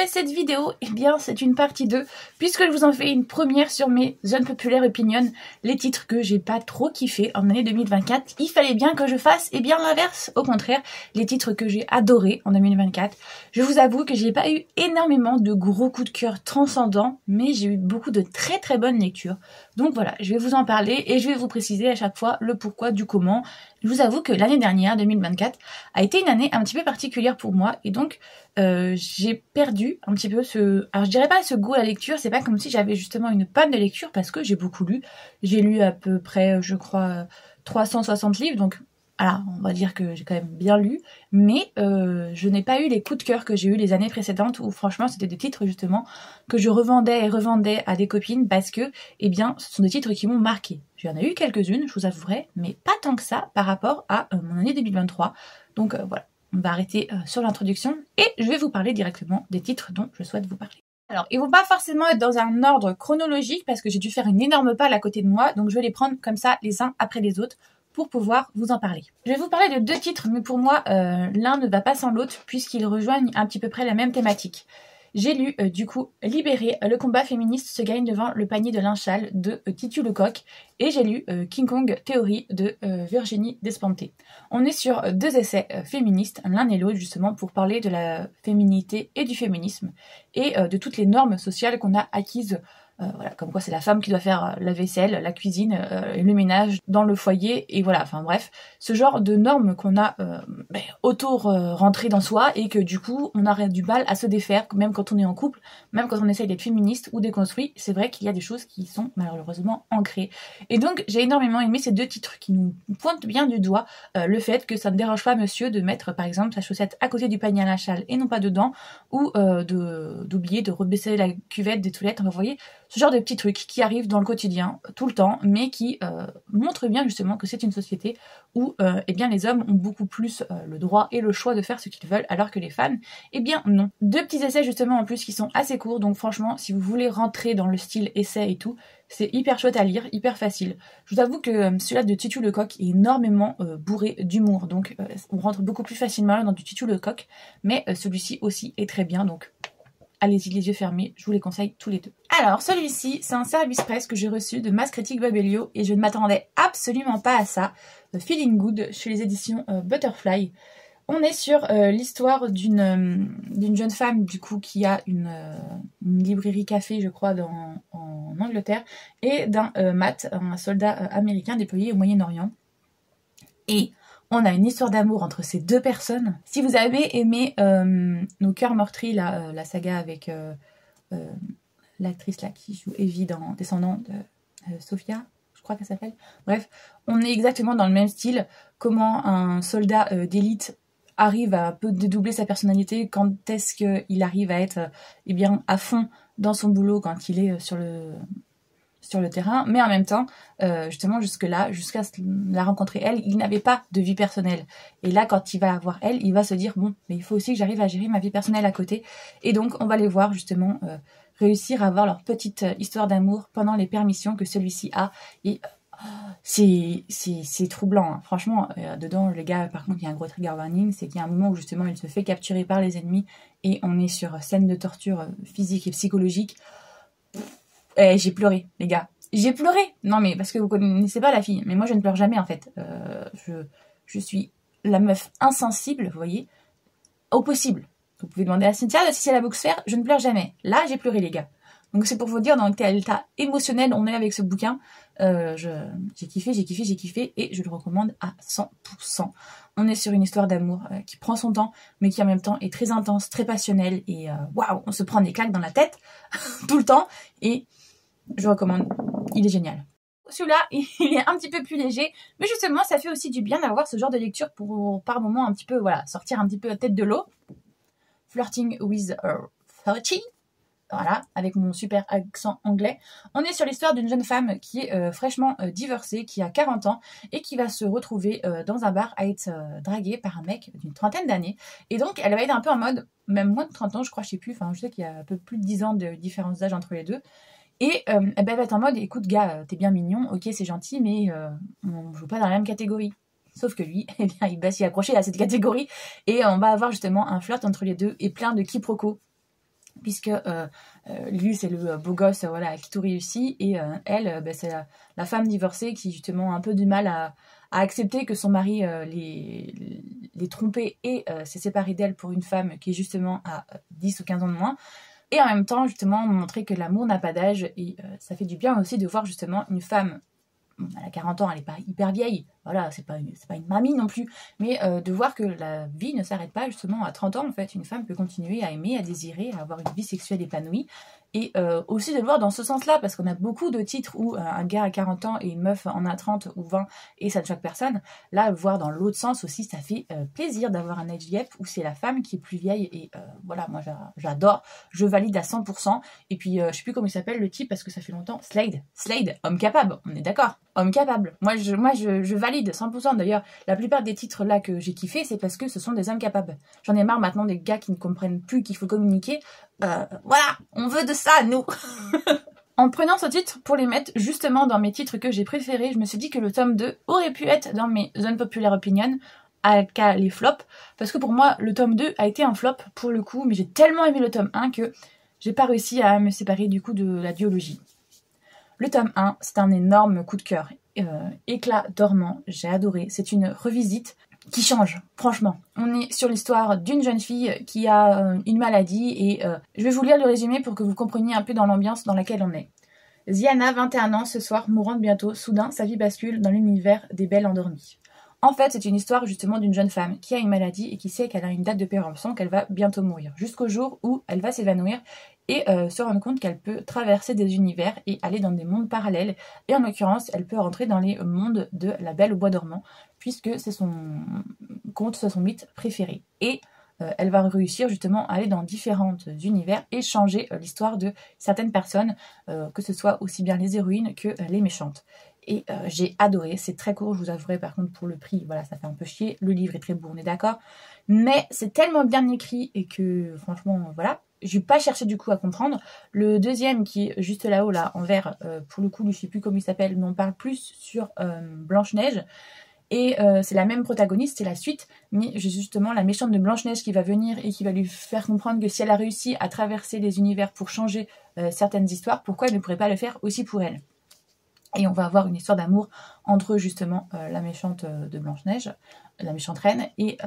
fais cette vidéo? Eh bien, c'est une partie 2, puisque je vous en fais une première sur mes unpopular opinions, les titres que j'ai pas trop kiffé en année 2024. Il fallait bien que je fasse, eh bien, l'inverse. Au contraire, les titres que j'ai adorés en 2024. Je vous avoue que j'ai pas eu énormément de gros coups de cœur transcendants, mais j'ai eu beaucoup de très très bonnes lectures. Donc voilà, je vais vous en parler et je vais vous préciser à chaque fois le pourquoi du comment. Je vous avoue que l'année dernière, 2024, a été une année un petit peu particulière pour moi et donc j'ai perdu un petit peu ce... Alors je dirais pas ce goût à la lecture, c'est pas comme si j'avais justement une panne de lecture parce que j'ai beaucoup lu. J'ai lu à peu près, je crois, 360 livres, donc voilà, on va dire que j'ai quand même bien lu, mais je n'ai pas eu les coups de cœur que j'ai eu les années précédentes où franchement c'était des titres justement que je revendais et revendais à des copines parce que, eh bien, ce sont des titres qui m'ont marqué. J'en ai eu quelques-unes, je vous avouerai, mais pas tant que ça par rapport à mon année 2023. Donc voilà, on va arrêter sur l'introduction et je vais vous parler directement des titres dont je souhaite vous parler. Alors, ils vont pas forcément être dans un ordre chronologique parce que j'ai dû faire une énorme palle à côté de moi, donc je vais les prendre comme ça les uns après les autres pour pouvoir vous en parler. Je vais vous parler de deux titres, mais pour moi, l'un ne va pas sans l'autre puisqu'ils rejoignent un petit peu près la même thématique. J'ai lu du coup Libéré, le combat féministe se gagne devant le panier de Lynchal de Titu Lecoq et j'ai lu King Kong Theory de Virginie Despentes. On est sur deux essais féministes, l'un et l'autre justement pour parler de la féminité et du féminisme et de toutes les normes sociales qu'on a acquises. Voilà, comme quoi c'est la femme qui doit faire la vaisselle, la cuisine, le ménage dans le foyer, et voilà, enfin bref, ce genre de normes qu'on a auto-rentrées dans soi, et que du coup, on aurait du mal à se défaire, même quand on est en couple, même quand on essaye d'être féministe ou déconstruit, c'est vrai qu'il y a des choses qui sont malheureusement ancrées. Et donc, j'ai énormément aimé ces deux titres qui nous pointent bien du doigt le fait que ça ne dérange pas monsieur de mettre, par exemple, sa chaussette à côté du panier à Lynchal et non pas dedans, ou d'oublier de rebaisser la cuvette des toilettes, vous voyez, ce genre de petits trucs qui arrivent dans le quotidien, tout le temps, mais qui montrent bien justement que c'est une société où eh bien, les hommes ont beaucoup plus le droit et le choix de faire ce qu'ils veulent, alors que les femmes, eh bien non. Deux petits essais justement en plus qui sont assez courts, donc franchement, si vous voulez rentrer dans le style essai et tout, c'est hyper chouette à lire, hyper facile. Je vous avoue que celui-là de Titu Lecoq est énormément bourré d'humour, donc on rentre beaucoup plus facilement dans du Titu Lecoq, mais celui-ci aussi est très bien, donc allez-y les yeux fermés, je vous les conseille tous les deux. Alors celui-ci, c'est un service presse que j'ai reçu de Mass Critique Babelio et je ne m'attendais absolument pas à ça. Feeling Good chez les éditions Butterfly. On est sur l'histoire d'une jeune femme du coup qui a une librairie café je crois en Angleterre et d'un Matt, un soldat américain déployé au Moyen-Orient. Et on a une histoire d'amour entre ces deux personnes. Si vous avez aimé Nos cœurs meurtris, la saga avec l'actrice là qui joue Evie dans Descendant de Sophia, je crois qu'elle s'appelle. Bref, on est exactement dans le même style. Comment un soldat d'élite arrive à un peu dédoubler sa personnalité, quand est-ce qu'il arrive à être eh bien, à fond dans son boulot quand il est sur le terrain, mais en même temps, justement jusque-là, jusqu'à la rencontrer elle, il n'avait pas de vie personnelle. Et là, quand il va voir elle, il va se dire, bon, mais il faut aussi que j'arrive à gérer ma vie personnelle à côté. Et donc, on va les voir justement réussir à avoir leur petite histoire d'amour pendant les permissions que celui-ci a. Et c'est troublant, hein. Franchement, dedans, le gars, par contre, il y a un gros trigger warning, c'est qu'il y a un moment où justement, il se fait capturer par les ennemis et on est sur scène de torture physique et psychologique. J'ai pleuré, les gars. J'ai pleuré. Non, mais parce que vous connaissez pas la fille. Mais moi, je ne pleure jamais, en fait. Je suis la meuf insensible, vous voyez, au possible. Vous pouvez demander à Cynthia si c'est la boxfer, je ne pleure jamais. Là, j'ai pleuré, les gars. Donc, c'est pour vous dire dans quel état émotionnel on est avec ce bouquin. J'ai kiffé, et je le recommande à 100%. On est sur une histoire d'amour qui prend son temps, mais qui en même temps est très intense, très passionnelle. Et waouh, on se prend des claques dans la tête tout le temps. Et je recommande, il est génial. Celui-là, il est un petit peu plus léger, mais justement, ça fait aussi du bien d'avoir ce genre de lecture pour, par moment, un petit peu, voilà, sortir un petit peu la tête de l'eau. Flirting with a 30. Voilà, avec mon super accent anglais. On est sur l'histoire d'une jeune femme qui est fraîchement divorcée, qui a 40 ans, et qui va se retrouver dans un bar à être draguée par un mec d'une trentaine d'années. Et donc, elle va être un peu en mode, même moins de 30 ans, je crois, je sais plus, enfin, je sais qu'il y a un peu plus de 10 ans de différence d'âge entre les deux. Et elle va être en mode, écoute gars, t'es bien mignon, ok c'est gentil, mais on joue pas dans la même catégorie. Sauf que lui, eh bien, il va s'y accrocher à cette catégorie, et on va avoir justement un flirt entre les deux, et plein de quiproquos. puisque lui c'est le beau gosse voilà, qui tout réussit, et elle c'est la femme divorcée qui justement a un peu du mal à accepter que son mari les trompait et s'est séparé d'elle pour une femme qui est justement à 10 ou 15 ans de moins. Et en même temps, justement, montrer que l'amour n'a pas d'âge. Et ça fait du bien aussi de voir justement une femme, elle a 40 ans, elle n'est pas hyper vieille, voilà, c'est pas une mamie non plus, mais de voir que la vie ne s'arrête pas justement à 30 ans, en fait. Une femme peut continuer à aimer, à désirer, à avoir une vie sexuelle épanouie. Et aussi de le voir dans ce sens-là, parce qu'on a beaucoup de titres où un gars à 40 ans et une meuf en a 30 ou 20 et ça ne choque personne. Là, le voir dans l'autre sens aussi, ça fait plaisir d'avoir un age gap où c'est la femme qui est plus vieille, et voilà, moi j'adore, je valide à 100%. Et puis je sais plus comment il s'appelle le type parce que ça fait longtemps, Slade, homme capable, on est d'accord, homme capable. Moi je valide 100%. D'ailleurs, la plupart des titres là que j'ai kiffé, c'est parce que ce sont des hommes capables. J'en ai marre maintenant des gars qui ne comprennent plus qu'il faut communiquer. Voilà, on veut de ça, nous. En prenant ce titre pour les mettre justement dans mes titres que j'ai préférés, je me suis dit que le tome 2 aurait pu être dans mes unpopular opinions, aka les flops, parce que pour moi, le tome 2 a été un flop pour le coup, mais j'ai tellement aimé le tome 1 que j'ai pas réussi à me séparer du coup de la duologie. Le tome 1, c'est un énorme coup de cœur. Éclat dormant, j'ai adoré. C'est une revisite qui change, franchement. On est sur l'histoire d'une jeune fille qui a une maladie, et je vais vous lire le résumé pour que vous compreniez un peu dans l'ambiance dans laquelle on est. Ziana, 21 ans, ce soir, mourante bientôt, soudain, sa vie bascule dans l'univers des belles endormies. En fait, c'est une histoire justement d'une jeune femme qui a une maladie et qui sait qu'elle a une date de péremption, qu'elle va bientôt mourir, jusqu'au jour où elle va s'évanouir et se rendre compte qu'elle peut traverser des univers et aller dans des mondes parallèles. Et en l'occurrence, elle peut rentrer dans les mondes de la Belle au bois dormant, puisque c'est son conte, c'est son mythe préféré. Et elle va réussir justement à aller dans différents univers et changer l'histoire de certaines personnes, que ce soit aussi bien les héroïnes que les méchantes. Et j'ai adoré, c'est très court, je vous avouerai, par contre pour le prix, voilà, ça fait un peu chier, le livre est très beau, on est d'accord, mais c'est tellement bien écrit et que franchement, voilà, je n'ai pas cherché du coup à comprendre. Le deuxième qui est juste là-haut, là, en vert, pour le coup, je ne sais plus comment il s'appelle, mais on parle plus sur Blanche-Neige. Et c'est la même protagoniste, c'est la suite, mais j'ai justement la méchante de Blanche-Neige qui va venir et qui va lui faire comprendre que si elle a réussi à traverser les univers pour changer certaines histoires, pourquoi elle ne pourrait pas le faire aussi pour elle. Et on va avoir une histoire d'amour entre justement la méchante de Blanche-Neige, la méchante reine, et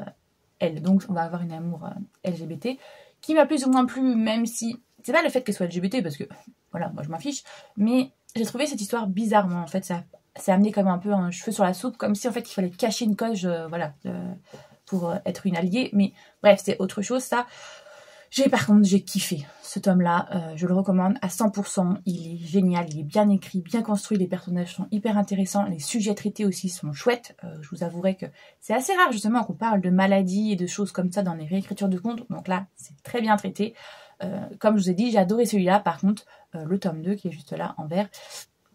elle. Donc on va avoir une amour LGBT qui m'a plus ou moins plu, même si c'est pas le fait qu'elle soit LGBT, parce que voilà, moi je m'en fiche, mais j'ai trouvé cette histoire bizarrement, en fait, ça c'est amené comme un peu un cheveu sur la soupe, comme si en fait il fallait cacher une coche, voilà, pour être une alliée, mais bref, c'est autre chose ça. Par contre, j'ai kiffé ce tome-là, je le recommande à 100%, il est génial, il est bien écrit, bien construit, les personnages sont hyper intéressants, les sujets traités aussi sont chouettes, je vous avouerai que c'est assez rare justement qu'on parle de maladies et de choses comme ça dans les réécritures de contes, donc là, c'est très bien traité. Comme je vous ai dit, j'ai adoré celui-là, par contre, le tome 2 qui est juste là en vert,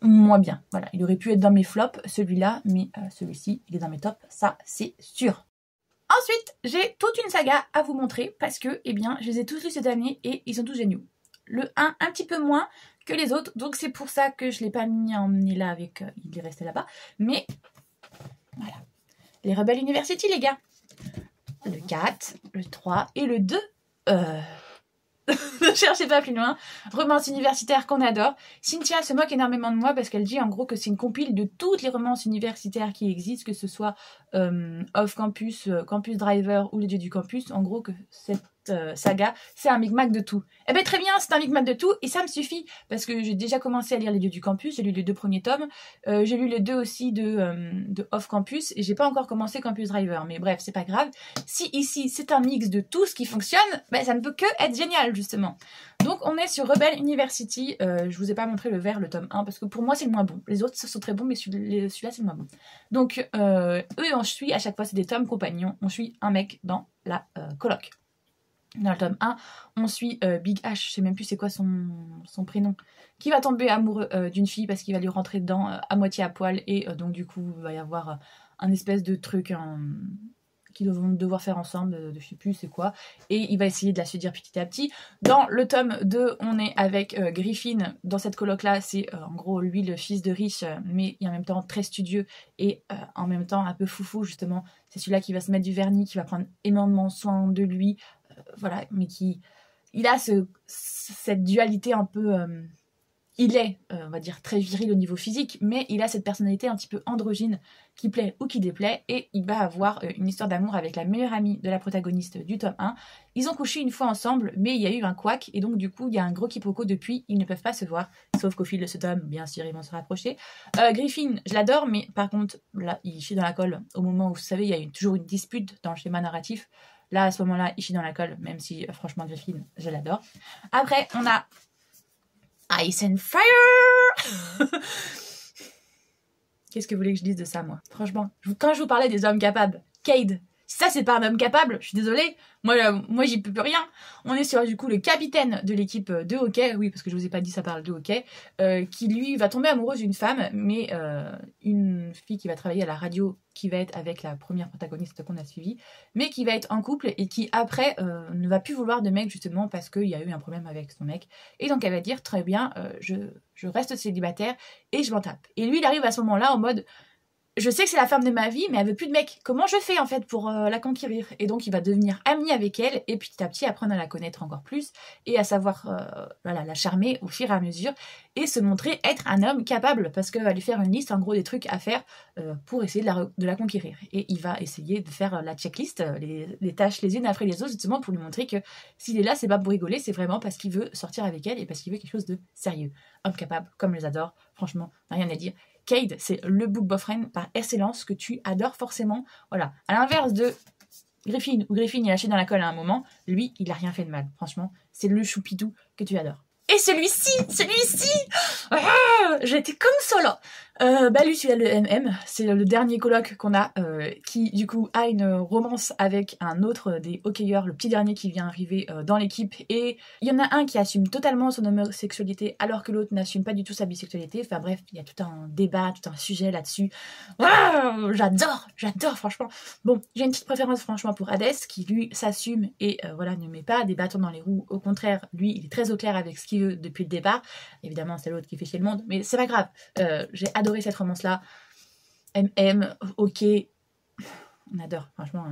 moins bien, voilà, il aurait pu être dans mes flops, celui-là, mais celui-ci, il est dans mes tops, ça c'est sûr. Ensuite, j'ai toute une saga à vous montrer parce que, eh bien, je les ai tous lus cette année et ils sont tous géniaux. Le 1, un petit peu moins que les autres, donc c'est pour ça que je ne l'ai pas emmené là avec... il est resté là-bas, mais voilà. Les Rebelle University, les gars. Le 4, le 3 et le 2. Ne cherchez pas plus loin. Romance universitaire qu'on adore. Cynthia se moque énormément de moi parce qu'elle dit en gros que c'est une compile de toutes les romances universitaires qui existent, que ce soit off-campus, campus driver ou les dieux du campus. En gros que cette saga, c'est un micmac de tout. Eh bien très bien, c'est un micmac de tout et ça me suffit parce que j'ai déjà commencé à lire les dieux du campus, j'ai lu les 2 premiers tomes, j'ai lu les 2 aussi de off-campus et j'ai pas encore commencé campus driver, mais bref, c'est pas grave. Si ici c'est un mix de tout ce qui fonctionne, ben, ça ne peut que être génial justement. Donc on est sur Rebelle University, je vous ai pas montré le vert, le tome 1, parce que pour moi c'est le moins bon. Les autres sont très bons, mais celui-là c'est le moins bon. Donc eux on suit, à chaque fois c'est des tomes compagnons, on suit un mec dans la coloc. Dans le tome 1, on suit Big H, je sais même plus c'est quoi son prénom, qui va tomber amoureux d'une fille parce qu'il va lui rentrer dedans à moitié à poil, et donc du coup il va y avoir un espèce de truc qu'ils vont devoir faire ensemble, de je sais plus c'est quoi, et il va essayer de la séduire petit à petit. Dans le tome 2, on est avec Griffin, dans cette coloc-là, c'est en gros lui le fils de riche, mais en même temps très studieux, et en même temps un peu foufou justement, c'est celui-là qui va se mettre du vernis, qui va prendre énormément soin de lui, voilà, mais qui il a cette dualité un peu... il est, on va dire, très viril au niveau physique, mais il a cette personnalité un petit peu androgyne qui plaît ou qui déplaît, et il va avoir une histoire d'amour avec la meilleure amie de la protagoniste du tome 1. Ils ont couché une fois ensemble, mais il y a eu un couac, et donc du coup, il y a un gros quiproquo depuis, ils ne peuvent pas se voir, sauf qu'au fil de ce tome, bien sûr, ils vont se rapprocher. Griffin, je l'adore, mais par contre, là, il chie dans la colle au moment où, vous savez, il y a toujours une dispute dans le schéma narratif. Là, à ce moment-là, il chie dans la colle, même si, franchement, Griffin, je l'adore. Après, on a Ice and Fire. Qu'est-ce que vous voulez que je dise de ça, moi? Franchement, quand je vous parlais des hommes capables, Cade, si ça c'est pas un homme capable, je suis désolée, moi j'y peux plus rien. On est sur du coup le capitaine de l'équipe de hockey, oui parce que je vous ai pas dit ça parle de hockey, qui lui va tomber amoureuse d'une femme, mais une fille qui va travailler à la radio, qui va être avec la première protagoniste qu'on a suivie, mais qui va être en couple et qui après ne va plus vouloir de mec justement parce qu'il y a eu un problème avec son mec. Et donc elle va dire très bien, je reste célibataire et je m'en tape. Et lui il arrive à ce moment-là en mode... Je sais que c'est la femme de ma vie, mais elle veut plus de mec. Comment je fais en fait pour la conquérir? Et donc il va devenir ami avec elle et petit à petit apprendre à la connaître encore plus et à savoir voilà, la charmer au fur et à mesure et se montrer être un homme capable parce qu'elle va lui faire une liste en gros des trucs à faire pour essayer de la conquérir. Et il va essayer de faire la checklist, les tâches les unes après les autres justement pour lui montrer que s'il est là, c'est pas pour rigoler, c'est vraiment parce qu'il veut sortir avec elle et parce qu'il veut quelque chose de sérieux. Homme capable, comme je les adore, franchement, rien à dire. Cade, c'est le book boyfriend par excellence que tu adores forcément. Voilà. À l'inverse de Griffin, où Griffin il a lâché dans la colle à un moment, lui, il a rien fait de mal. Franchement, c'est le choupitou que tu adores. Et celui-ci, j'étais comme ça là. Lui, celui-là, le MM, c'est le dernier coloc qu'on a, qui du coup a une romance avec un autre des hockeyeurs, le petit dernier qui vient arriver dans l'équipe. Et il y en a un qui assume totalement son homosexualité, alors que l'autre n'assume pas du tout sa bisexualité. Enfin bref, il y a tout un débat, tout un sujet là-dessus. J'adore franchement. Bon, j'ai une petite préférence franchement pour Hades, qui lui s'assume et voilà, ne met pas des bâtons dans les roues. Au contraire, lui, il est très au clair avec ce qu'il veut depuis le départ. Évidemment, c'est l'autre qui fait chier le monde, mais c'est pas grave. J'ai adoré cette romance-là. MM, ok, on adore, franchement,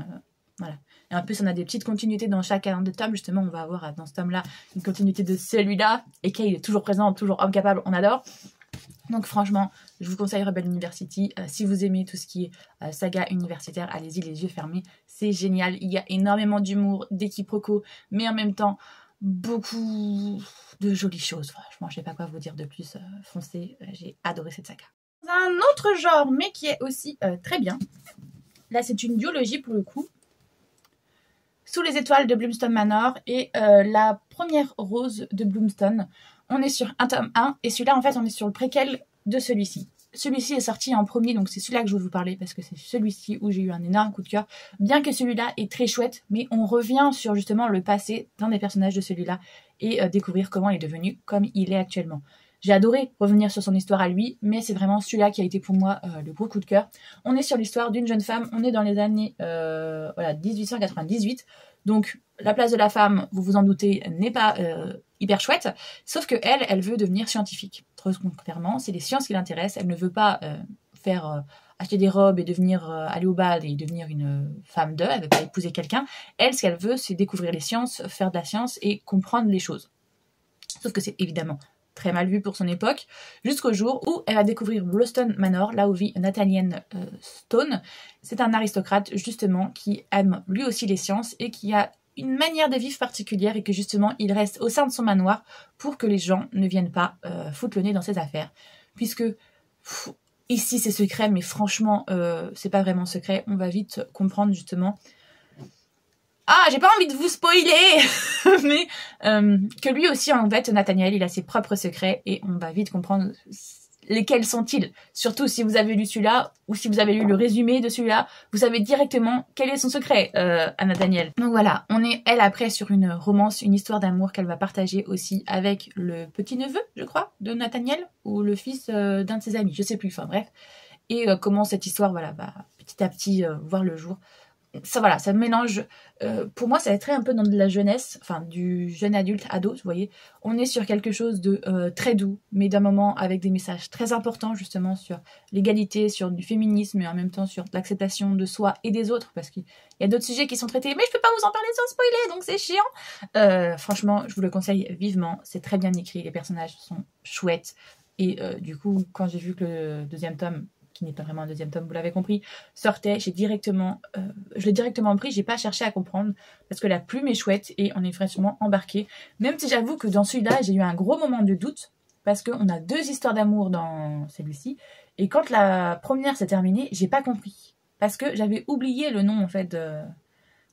voilà. Et en plus, on a des petites continuités dans chacun des tomes. Justement, on va avoir dans ce tome-là une continuité de celui-là. Et Kay, il est toujours présent, toujours homme capable, on adore. Donc franchement, je vous conseille Rebel University. Si vous aimez tout ce qui est saga universitaire, allez-y les yeux fermés. C'est génial. Il y a énormément d'humour, d'équiproquos, mais en même temps, beaucoup de jolies choses. Franchement, je sais pas quoi vous dire de plus. Foncez, j'ai adoré cette saga. Un autre genre, mais qui est aussi très bien. Là, c'est une duologie pour le coup. Sous les étoiles de Bloomstone Manor et la première rose de Bloomstone. On est sur un tome 1 et celui-là, en fait, on est sur le préquel de celui-ci. Celui-ci est sorti en premier, donc c'est celui-là que je veux vous parler parce que c'est celui-ci où j'ai eu un énorme coup de cœur. Bien que celui-là est très chouette, mais on revient sur justement le passé d'un des personnages de celui-là et découvrir comment il est devenu comme il est actuellement. J'ai adoré revenir sur son histoire à lui, mais c'est vraiment celui-là qui a été pour moi le gros coup de cœur. On est sur l'histoire d'une jeune femme, on est dans les années 1898, donc la place de la femme, vous vous en doutez, n'est pas hyper chouette, sauf que elle veut devenir scientifique. Très contrairement, c'est les sciences qui l'intéressent, elle ne veut pas acheter des robes et devenir aller au bal et devenir une femme d'eux, elle ne veut pas épouser quelqu'un. Elle, ce qu'elle veut, c'est découvrir les sciences, faire de la science et comprendre les choses. Sauf que c'est évidemment très mal vu pour son époque, jusqu'au jour où elle va découvrir Bloomstone Manor, là où vit Nathaniel Stone. C'est un aristocrate, justement, qui aime lui aussi les sciences et qui a une manière de vivre particulière et que, justement, il reste au sein de son manoir pour que les gens ne viennent pas foutre le nez dans ses affaires. Puisque, ici, c'est secret, mais franchement, c'est pas vraiment secret. On va vite comprendre, justement... Ah, j'ai pas envie de vous spoiler, mais que lui aussi, en fait, Nathaniel, il a ses propres secrets et on va vite comprendre lesquels sont-ils. Surtout si vous avez lu celui-là ou si vous avez lu le résumé de celui-là, vous savez directement quel est son secret à Nathaniel. Donc voilà, on est, elle, après, sur une romance, une histoire d'amour qu'elle va partager aussi avec le petit-neveu, je crois, de Nathaniel, ou le fils d'un de ses amis, je sais plus, enfin bref. Et comment cette histoire, voilà, va petit à petit voir le jour. ça voilà, ça mélange, pour moi ça va être un peu dans de la jeunesse, enfin du jeune adulte ado, vous voyez. On est sur quelque chose de très doux, mais d'un moment avec des messages très importants justement sur l'égalité, sur du féminisme et en même temps sur l'acceptation de soi et des autres, parce qu'il y a d'autres sujets qui sont traités, mais je peux pas vous en parler sans spoiler, donc c'est chiant. Franchement, je vous le conseille vivement, c'est très bien écrit, les personnages sont chouettes, et du coup, quand j'ai vu que le deuxième tome, qui n'est pas vraiment un deuxième tome, vous l'avez compris, sortait, je l'ai directement pris, j'ai pas cherché à comprendre, parce que la plume est chouette et on est fraîchement embarqué. Même si j'avoue que dans celui-là, j'ai eu un gros moment de doute, parce qu'on a 2 histoires d'amour dans celui-ci, et quand la première s'est terminée, j'ai pas compris. Parce que j'avais oublié le nom, en fait,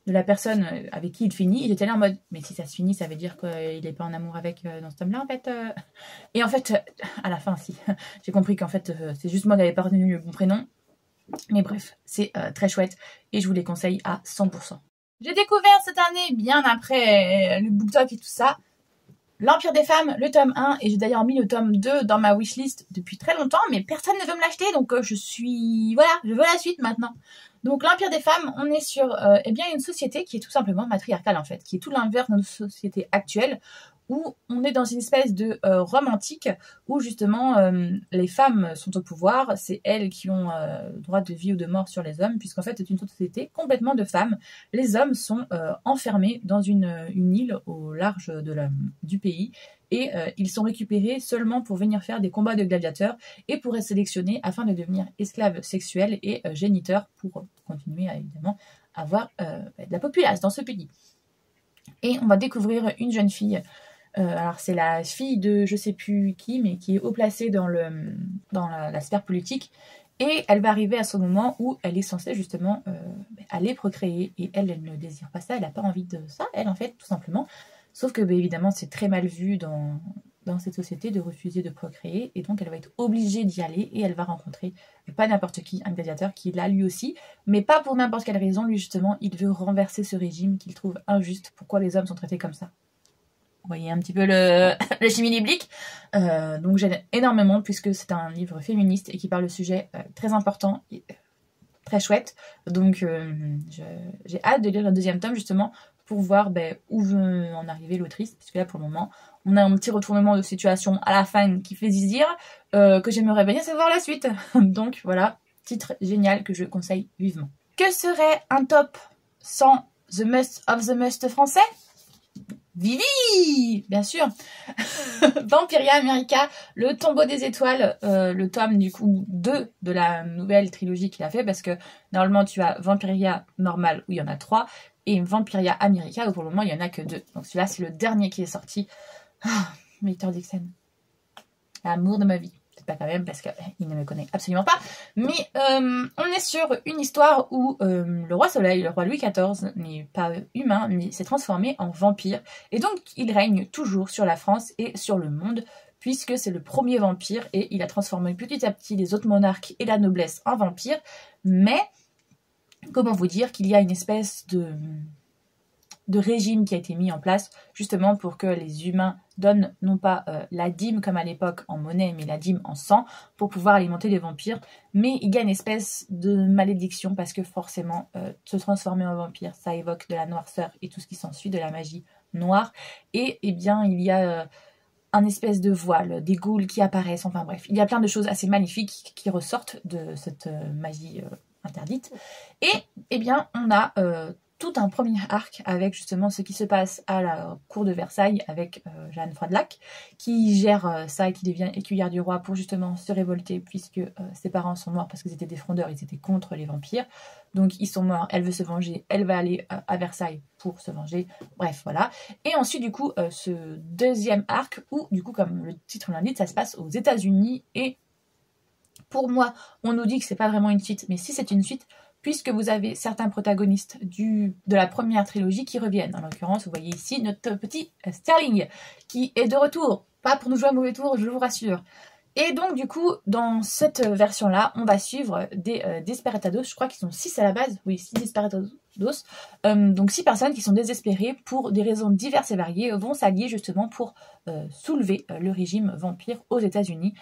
de la personne avec qui il finit, j'étais là en mode, mais si ça se finit, ça veut dire qu'il n'est pas en amour avec dans ce tome-là, en fait. Et en fait, à la fin, si, j'ai compris qu'en fait, c'est juste moi qui n'avais pas retenu le bon prénom. Mais bref, c'est très chouette, et je vous les conseille à 100%. J'ai découvert cette année, bien après le BookTok et tout ça, L'Empire des femmes, le tome 1, et j'ai d'ailleurs mis le tome 2 dans ma wishlist depuis très longtemps, mais personne ne veut me l'acheter, donc voilà, je veux la suite maintenant. Donc l'Empire des femmes, on est sur eh bien une société qui est tout simplement matriarcale en fait, qui est tout l'inverse de notre société actuelle, où on est dans une espèce de romantique, où justement les femmes sont au pouvoir, c'est elles qui ont droit de vie ou de mort sur les hommes, puisqu'en fait c'est une société complètement de femmes. Les hommes sont enfermés dans une île au large du pays, et ils sont récupérés seulement pour venir faire des combats de gladiateurs et pour être sélectionnés afin de devenir esclaves sexuels et géniteurs pour continuer à évidemment avoir de la populace dans ce pays. Et on va découvrir une jeune fille. Alors c'est la fille de je sais plus qui, mais qui est haut placée dans la sphère politique, et elle va arriver à ce moment où elle est censée justement aller procréer, et elle ne désire pas ça, elle n'a pas envie de ça, elle en fait, tout simplement. Sauf que évidemment c'est très mal vu dans cette société de refuser de procréer, et donc elle va être obligée d'y aller, et elle va rencontrer pas n'importe qui, un gladiateur qui l'a lui aussi, mais pas pour n'importe quelle raison. Lui justement, il veut renverser ce régime qu'il trouve injuste. Pourquoi les hommes sont traités comme ça? Vous voyez un petit peu le chimie biblique. Donc j'aime énormément, puisque c'est un livre féministe et qui parle de sujets très importants et très chouettes. Donc j'ai hâte de lire le deuxième tome justement pour voir où veut en arriver l'autrice, puisque là pour le moment on a un petit retournement de situation à la fin qui fait zizir, que j'aimerais bien savoir la suite. Donc voilà, titre génial que je conseille vivement. Que serait un top sans The Must of the Must français? Vivi, bien sûr. Vampiria America, le tombeau des étoiles, le tome du coup 2 de la nouvelle trilogie qu'il a fait, parce que normalement tu as Vampiria normal où il y en a 3, et Vampiria America où pour le moment il y en a que 2. Donc celui-là c'est le dernier qui est sorti. Victor Dixon, l'amour de ma vie. Pas quand même parce qu'il ne me connaît absolument pas, mais on est sur une histoire où le roi Soleil, le roi Louis XIV, n'est pas humain, mais s'est transformé en vampire, et donc il règne toujours sur la France et sur le monde, puisque c'est le premier vampire, et il a transformé petit à petit les autres monarques et la noblesse en vampires. Mais comment vous dire qu'il y a une espèce de régime qui a été mis en place justement pour que les humains donnent non pas la dîme comme à l'époque en monnaie, mais la dîme en sang pour pouvoir alimenter les vampires. Mais il y a une espèce de malédiction, parce que forcément se transformer en vampire, ça évoque de la noirceur et tout ce qui s'ensuit, de la magie noire. Et eh bien il y a un espèce de voile, des ghouls qui apparaissent, enfin bref, il y a plein de choses assez magnifiques qui ressortent de cette magie interdite. Et eh bien on a tout un premier arc avec justement ce qui se passe à la cour de Versailles avec Jeanne Froidelac, qui gère ça et qui devient écuyère du roi pour justement se révolter, puisque ses parents sont morts parce qu'ils étaient des frondeurs, ils étaient contre les vampires. Donc ils sont morts, elle veut se venger, elle va aller à Versailles pour se venger. Bref, voilà. Et ensuite du coup ce deuxième arc où du coup, comme le titre l'indique, ça se passe aux États-Unis, et pour moi on nous dit que c'est pas vraiment une suite, mais si c'est une suite, puisque vous avez certains protagonistes de la première trilogie qui reviennent. En l'occurrence, vous voyez ici notre petit Sterling, qui est de retour. Pas pour nous jouer un mauvais tour, je vous rassure. Et donc, du coup, dans cette version-là, on va suivre des Desperatados. Je crois qu'ils sont 6 à la base. Oui, 6 Desperatados. Donc 6 personnes qui sont désespérées pour des raisons diverses et variées, vont s'allier justement pour soulever le régime vampire aux États-Unis,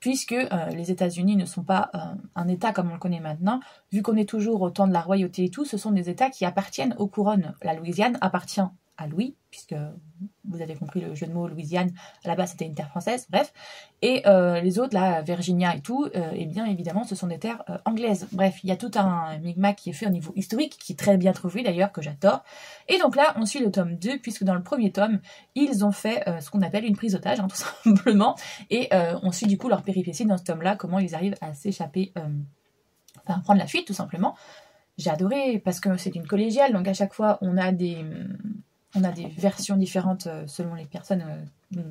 puisque les États-Unis ne sont pas un État comme on le connaît maintenant, vu qu'on est toujours au temps de la royauté et tout, ce sont des États qui appartiennent aux couronnes. La Louisiane appartient à Louis, puisque vous avez compris le jeu de mots, Louisiane, à la base c'était une terre française, bref. Et les autres, là, Virginia et tout, et bien évidemment, ce sont des terres anglaises. Bref, il y a tout un micmac qui est fait au niveau historique, qui est très bien trouvé d'ailleurs, que j'adore. Et donc là, on suit le tome 2, puisque dans le premier tome, ils ont fait ce qu'on appelle une prise d'otage, hein, tout simplement. Et on suit du coup leur péripétie dans ce tome-là, comment ils arrivent à s'échapper, enfin, à prendre la fuite tout simplement. J'ai adoré, parce que c'est une collégiale, donc à chaque fois, on a des versions différentes selon les personnes.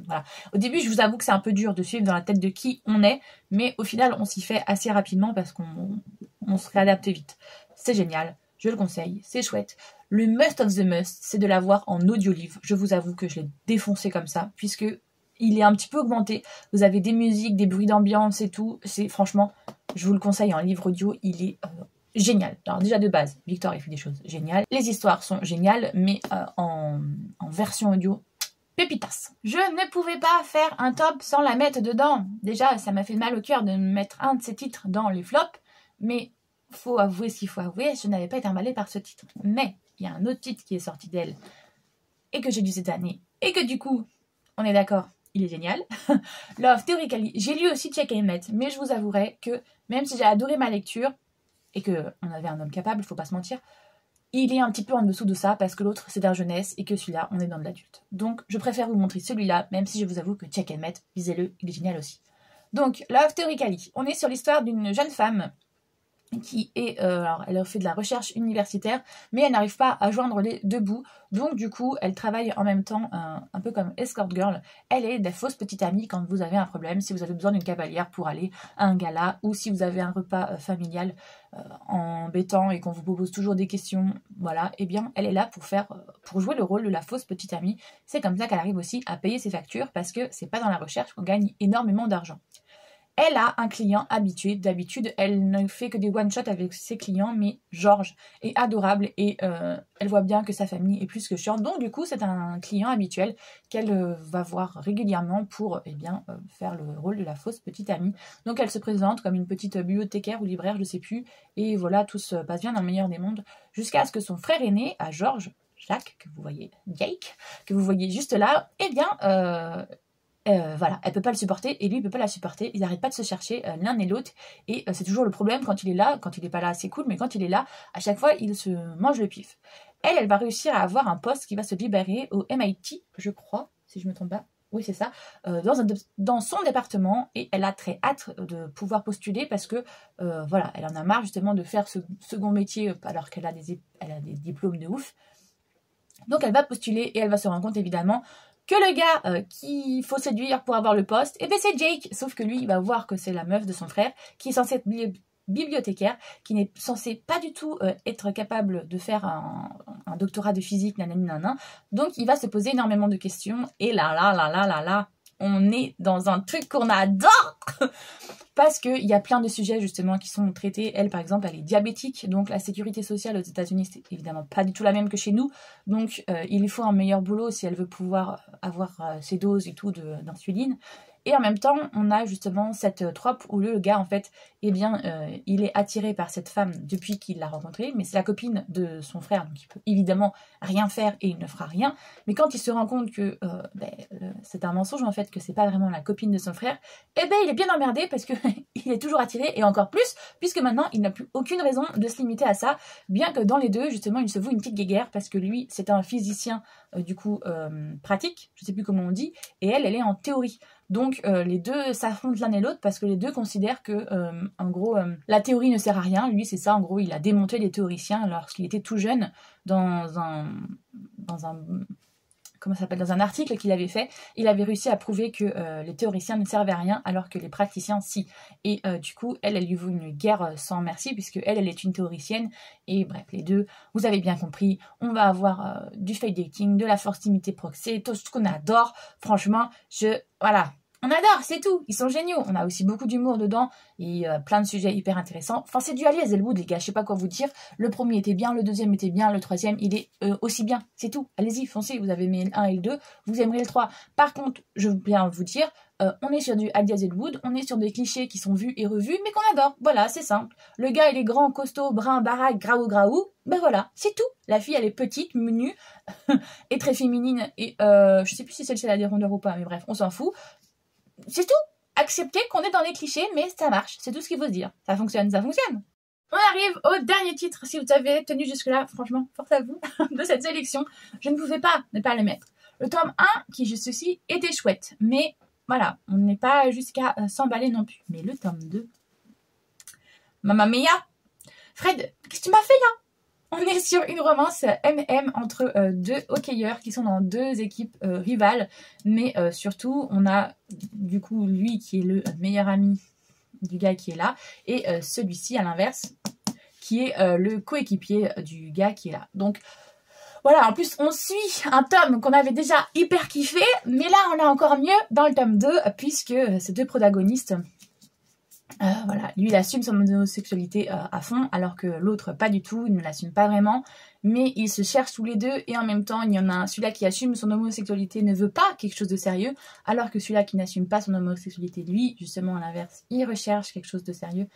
Voilà. Au début, je vous avoue que c'est un peu dur de suivre dans la tête de qui on est, mais au final, on s'y fait assez rapidement parce qu'on se réadapte vite. C'est génial, je le conseille, c'est chouette. Le must of the must, c'est de l'avoir en audio-livre. Je vous avoue que je l'ai défoncé comme ça, puisque il est un petit peu augmenté. Vous avez des musiques, des bruits d'ambiance et tout. C'est franchement, je vous le conseille en livre audio, il est... génial. Alors déjà de base, Victor il fait des choses géniales. Les histoires sont géniales, mais en version audio, pépitas. Je ne pouvais pas faire un top sans la mettre dedans. Déjà, ça m'a fait mal au cœur de mettre un de ces titres dans les flops, mais faut avouer ce qu'il faut avouer, je n'avais pas été emballée par ce titre. Mais il y a un autre titre qui est sorti d'elle, et que j'ai lu cette année, et que du coup, on est d'accord, il est génial. Love Theoretically. J'ai lu aussi Check and Mate, mais je vous avouerai que même si j'ai adoré ma lecture, et qu'on avait un homme capable, il faut pas se mentir, il est un petit peu en dessous de ça, parce que l'autre, c'est d'un jeunesse, et que celui-là, on est dans de l'adulte. Donc, je préfère vous montrer celui-là, même si je vous avoue que Check and Mate, lisez-le, il est génial aussi. Donc, Love Theoretically. On est sur l'histoire d'une jeune femme qui est, alors elle a fait de la recherche universitaire, mais elle n'arrive pas à joindre les deux bouts, donc du coup elle travaille en même temps un peu comme escort girl. Elle est la fausse petite amie quand vous avez un problème, si vous avez besoin d'une cavalière pour aller à un gala, ou si vous avez un repas familial embêtant et qu'on vous pose toujours des questions, voilà, et bien elle est là pour jouer le rôle de la fausse petite amie. C'est comme ça qu'elle arrive aussi à payer ses factures, parce que c'est pas dans la recherche qu'on gagne énormément d'argent. Elle a un client habitué. D'habitude, elle ne fait que des one-shots avec ses clients, mais Georges est adorable et elle voit bien que sa famille est plus que chiante. Donc, du coup, c'est un client habituel qu'elle va voir régulièrement pour faire le rôle de la fausse petite amie. Donc, elle se présente comme une petite bibliothécaire ou libraire, je sais plus. Et voilà, tout se passe bien dans le meilleur des mondes. Jusqu'à ce que son frère aîné, à Georges, Jake, que vous voyez juste là, voilà, elle peut pas le supporter et lui il peut pas la supporter, ils n'arrêtent pas de se chercher l'un et l'autre, et c'est toujours le problème quand il est là. Quand il est pas là c'est cool, mais quand il est là, à chaque fois il se mange le pif. Elle va réussir à avoir un poste qui va se libérer au MIT, je crois, si je me trompe pas, oui c'est ça, dans son département, et elle a très hâte de pouvoir postuler parce que voilà, elle en a marre justement de faire ce second métier alors qu'elle a des diplômes de ouf. Donc elle va postuler et elle va se rendre compte évidemment que le gars qu'il faut séduire pour avoir le poste, et bien c'est Jake, sauf que lui il va voir que c'est la meuf de son frère qui est censée être bibliothécaire, qui n'est censée pas du tout être capable de faire un doctorat de physique, nanana. Donc il va se poser énormément de questions, et là, on est dans un truc qu'on adore parce qu'il y a plein de sujets justement qui sont traités. Elle par exemple, elle est diabétique, donc la sécurité sociale aux États-Unis c'est évidemment pas du tout la même que chez nous, donc il lui faut un meilleur boulot si elle veut pouvoir avoir ses doses et tout d'insuline. Et en même temps, on a justement cette trope où le gars, en fait, il est attiré par cette femme depuis qu'il l'a rencontrée, mais c'est la copine de son frère, donc il peut évidemment rien faire et il ne fera rien. Mais quand il se rend compte que c'est un mensonge, en fait, que c'est pas vraiment la copine de son frère, il est bien emmerdé parce que il est toujours attiré, et encore plus, puisque maintenant, il n'a plus aucune raison de se limiter à ça, bien que dans les deux, justement, il se voue une petite guéguerre, parce que lui, c'est un physicien, pratique, je sais plus comment on dit, et elle est en théorie. Donc les deux s'affrontent l'un et l'autre parce que les deux considèrent que en gros la théorie ne sert à rien. Lui c'est ça, en gros il a démonté les théoriciens lorsqu'il était tout jeune dans un dans un article qu'il avait fait. Il avait réussi à prouver que les théoriciens ne servaient à rien alors que les praticiens si. Et du coup elle lui vaut une guerre sans merci, puisque elle est une théoricienne. Et bref, les deux, vous avez bien compris, on va avoir du fake dating, de la force limitée proxy, tout ce qu'on adore. Franchement, voilà. On adore, c'est tout. Ils sont géniaux. On a aussi beaucoup d'humour dedans et plein de sujets hyper intéressants. Enfin, c'est du Ali Hazelwood, les gars. Je sais pas quoi vous dire. Le premier était bien, le deuxième était bien, le troisième, il est aussi bien. C'est tout. Allez-y, foncez. Vous avez aimé le 1 et le 2, vous aimerez le 3. Par contre, je veux bien vous dire, on est sur du Ali Hazelwood, on est sur des clichés qui sont vus et revus, mais qu'on adore. Voilà, c'est simple. Le gars, il est grand, costaud, brun, baraque, graou. Ben voilà, c'est tout. La fille, elle est petite, menue et très féminine. Et je sais plus si celle-ci a des rondeurs ou pas, mais bref, on s'en fout. C'est tout. Acceptez qu'on est dans les clichés, mais ça marche. C'est tout ce qu'il faut se dire. Ça fonctionne, ça fonctionne. On arrive au dernier titre. Si vous avez tenu jusque-là, franchement, force à vous de cette sélection. Je ne pouvais pas ne pas le mettre. Le tome 1, qui juste ceci, était chouette. Mais voilà, on n'est pas jusqu'à s'emballer non plus. Mais le tome 2... Mamma mia! Fred, qu'est-ce que tu m'as fait là? On est sur une romance MM entre deux hockeyeurs qui sont dans deux équipes rivales. Mais surtout, on a du coup lui qui est le meilleur ami du gars qui est là. Et celui-ci, à l'inverse, qui est le coéquipier du gars qui est là. Donc voilà, en plus on suit un tome qu'on avait déjà hyper kiffé. Mais là, on a encore mieux dans le tome 2, puisque ces deux protagonistes... voilà, lui il assume son homosexualité à fond, alors que l'autre pas du tout, il ne l'assume pas vraiment, mais ils se cherchent tous les deux, et en même temps il y en a celui-là qui assume son homosexualité ne veut pas quelque chose de sérieux, alors que celui-là qui n'assume pas son homosexualité, lui, justement à l'inverse, il recherche quelque chose de sérieux.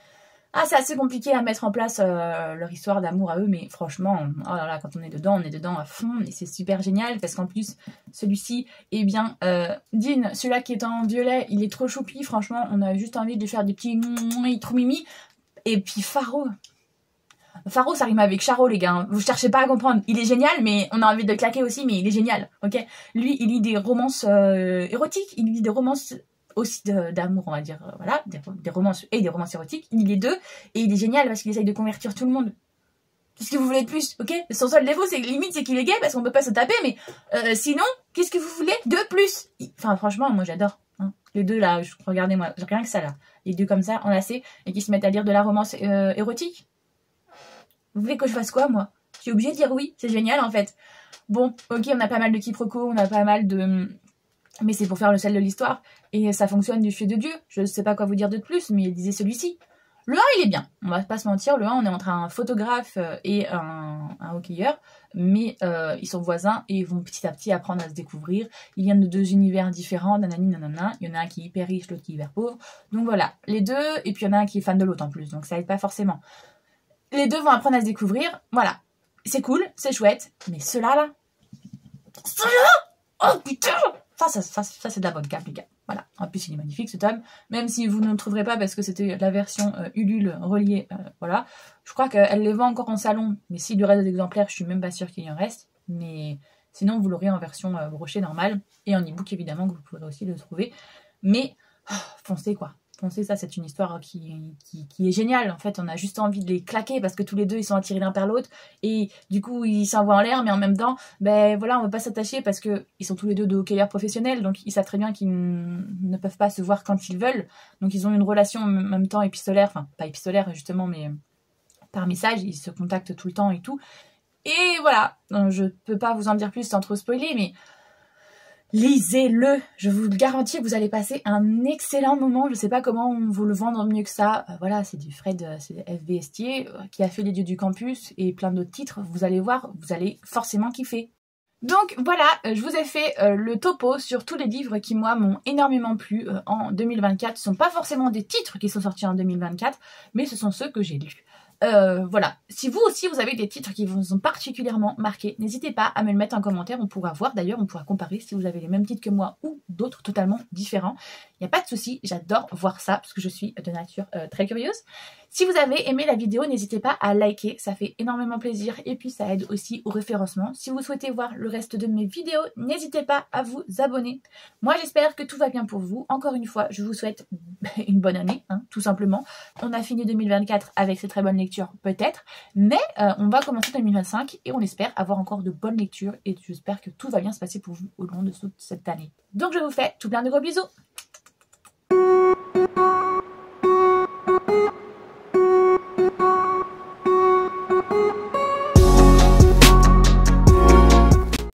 Ah, c'est assez compliqué à mettre en place leur histoire d'amour à eux, mais franchement, oh là là, quand on est dedans à fond, et c'est super génial, parce qu'en plus, celui-ci, eh bien, Dean, celui-là qui est en violet, il est trop choupi, franchement, on a juste envie de faire des petits trop mimi, et puis Faro, ça rime avec Charo, les gars, hein. Vous cherchez pas à comprendre, il est génial, mais on a envie de le claquer aussi, mais il est génial, ok? Lui, il lit des romances érotiques, il lit des romances... aussi d'amour, on va dire, voilà, des romances et des romances érotiques, il lit les deux, et il est génial parce qu'il essaye de convertir tout le monde. Qu'est-ce que vous voulez de plus, ok? Son seul défaut, c'est limite, c'est qu'il est gay, parce qu'on peut pas se taper, mais sinon, qu'est-ce que vous voulez de plus? Enfin, franchement, moi j'adore, hein. Les deux là, regardez-moi, rien que ça là, les deux comme ça, enlacés, et qui se mettent à lire de la romance érotique. Vous voulez que je fasse quoi, moi? Je suis obligée de dire oui, c'est génial en fait. Bon, ok, on a pas mal de quiproquos, on a pas mal de... Mais c'est pour faire le sel de l'histoire. Et ça fonctionne du fait de Dieu. Je ne sais pas quoi vous dire de plus, mais disait celui-ci. Le 1, il est bien. On va pas se mentir. Le 1, on est entre un photographe et un hockeyeur. Mais ils sont voisins et ils vont petit à petit apprendre à se découvrir. Ils viennent de deux univers différents. Nanani, nanana. Il y en a un qui est hyper riche, l'autre qui est hyper pauvre. Donc voilà, les deux. Et puis il y en a un qui est fan de l'autre en plus. Donc ça aide pas forcément. Les deux vont apprendre à se découvrir. Voilà. C'est cool, c'est chouette. Mais ceux-là, là. Ceux-là! Oh putain! Ça c'est de la bonne cape, les gars. Voilà. En plus, il est magnifique, ce tome. Même si vous ne le trouverez pas parce que c'était la version Ulule reliée, voilà. Je crois qu'elle les vend encore en salon. Mais s'il lui reste des exemplaires, je suis même pas sûre qu'il y en reste. Mais sinon, vous l'aurez en version brochée normale. Et en e-book, évidemment, que vous pourrez aussi le trouver. Mais, foncez, quoi. Foncez, ça, c'est une histoire qui est géniale. En fait, on a juste envie de les claquer parce que tous les deux, ils sont attirés l'un par l'autre. Et du coup, ils s'envoient en l'air, mais en même temps, ben voilà, on veut pas s'attacher parce que ils sont tous les deux de hockeyeurs professionnels. Donc, ils savent très bien qu'ils ne peuvent pas se voir quand ils veulent. Donc, ils ont une relation en même temps épistolaire. Enfin, pas épistolaire, justement, mais par message. Ils se contactent tout le temps et tout. Et voilà. Je peux pas vous en dire plus sans trop spoiler, mais... lisez-le, je vous le garantis, vous allez passer un excellent moment. Je sais pas comment vous le vendre mieux que ça. Voilà, c'est du Fred, c'est F.B. Estier qui a fait Les Dieux du Campus et plein d'autres titres. Vous allez voir, vous allez forcément kiffer. Donc voilà, je vous ai fait le topo sur tous les livres qui moi m'ont énormément plu en 2024. Ce ne sont pas forcément des titres qui sont sortis en 2024, mais ce sont ceux que j'ai lus. Voilà, si vous aussi vous avez des titres qui vous ont particulièrement marqué, n'hésitez pas à me le mettre en commentaire, on pourra voir d'ailleurs, on pourra comparer si vous avez les mêmes titres que moi ou d'autres totalement différents. Il n'y a pas de souci, j'adore voir ça parce que je suis de nature très curieuse. Si vous avez aimé la vidéo, n'hésitez pas à liker, ça fait énormément plaisir et puis ça aide aussi au référencement. Si vous souhaitez voir le reste de mes vidéos, n'hésitez pas à vous abonner. Moi j'espère que tout va bien pour vous. Encore une fois, je vous souhaite une bonne année, hein, tout simplement. On a fini 2024 avec ces très bonnes lectures peut-être, mais on va commencer 2025 et on espère avoir encore de bonnes lectures et j'espère que tout va bien se passer pour vous au long de toute cette année. Donc je vous fais tout plein de gros bisous.